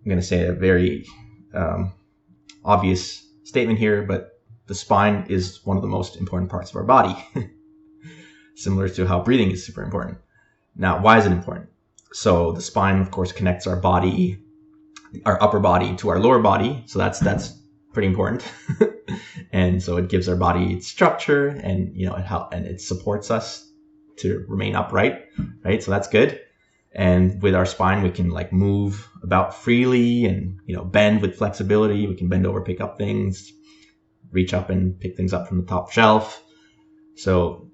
going to say a very obvious statement here, but the spine is one of the most important parts of our body, similar to how breathing is super important. Now, why is it important? So the spine, of course, connects our body, our upper body to our lower body. So that's pretty important. And so it gives our body its structure, and it supports us to remain upright, right? So that's good. And with our spine, we can like move about freely and, bend with flexibility. We can bend over, pick up things, reach up and pick things up from the top shelf. So,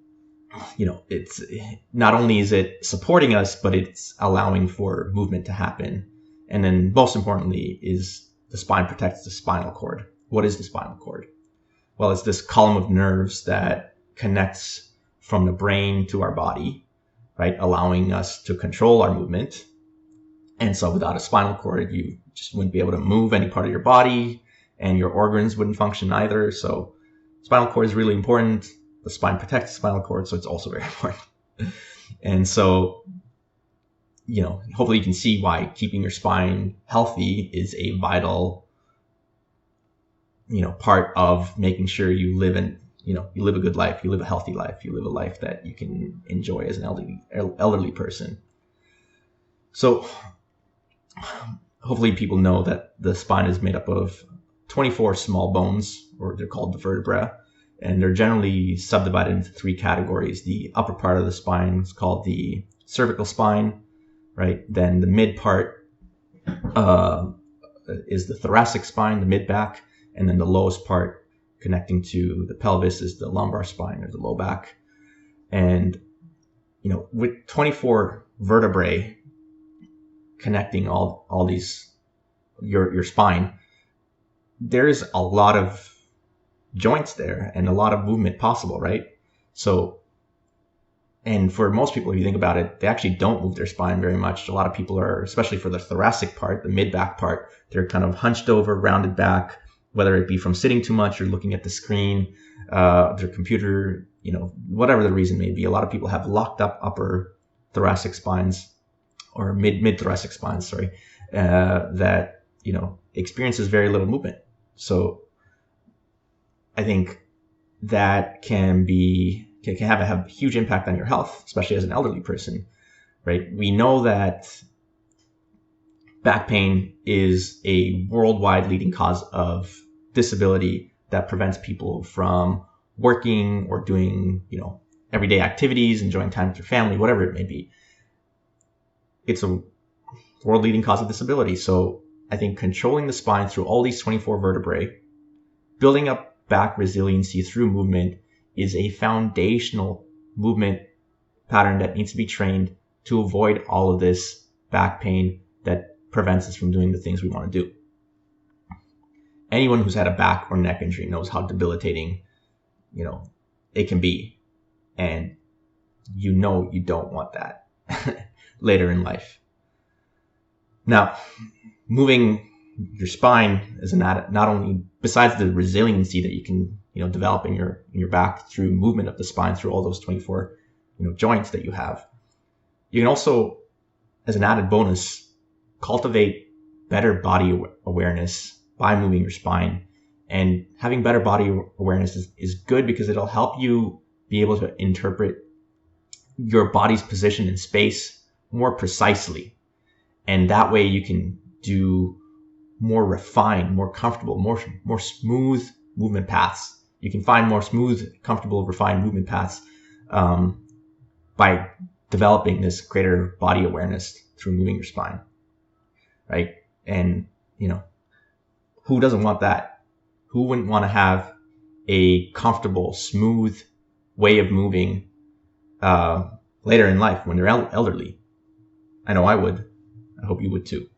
it's not only is it supporting us, but it's allowing for movement to happen. And then most importantly is the spine protects the spinal cord. What is the spinal cord? Well, it's this column of nerves that connects from the brain to our body, right? Allowing us to control our movement. And so without a spinal cord, you just wouldn't be able to move any part of your body, and your organs wouldn't function either. So spinal cord is really important. The spine protects the spinal cord, so it's also very important. And so, hopefully you can see why keeping your spine healthy is a vital, part of making sure you live you live a good life, you live a healthy life, you live a life that you can enjoy as an elderly person. So hopefully people know that the spine is made up of 24 small bones, or they're called the vertebrae, and they're generally subdivided into 3 categories. The upper part of the spine is called the cervical spine, right? Then the mid part is the thoracic spine, the mid back, and then the lowest part connecting to the pelvis is the lumbar spine, or the low back. And, with 24 vertebrae connecting all these, your spine, there's a lot of joints there and a lot of movement possible, right? So, and for most people, if you think about it, they actually don't move their spine very much. A lot of people are, especially for the thoracic part, the mid back part, they're kind of hunched over, rounded back, whether it be from sitting too much or looking at the screen, their computer, whatever the reason may be. A lot of people have locked up upper thoracic spines, or mid thoracic spines, that, experiences very little movement. So I think that can have a huge impact on your health, especially as an elderly person, right? We know that back pain is a worldwide leading cause of disability that prevents people from working or doing, everyday activities, enjoying time with your family, whatever it may be. It's a world leading cause of disability. So I think controlling the spine through all these 24 vertebrae, building up back resiliency through movement, is a foundational movement pattern that needs to be trained to avoid all of this back pain that prevents us from doing the things we want to do. Anyone who's had a back or neck injury knows how debilitating, it can be. And you don't want that later in life. Now, moving your spine is not only, besides the resiliency that you can, develop in your back through movement of the spine through all those 24, joints that you have, you can also, as an added bonus, cultivate better body awareness by moving your spine. And having better body awareness is good because it'll help you be able to interpret your body's position in space more precisely. And that way you can do more refined, more comfortable, more smooth movement paths. You can find more smooth, comfortable, refined movement paths by developing this greater body awareness through moving your spine, right? And, who doesn't want that? Who wouldn't want to have a comfortable, smooth way of moving later in life when they're elderly? I know I would. I hope you would too.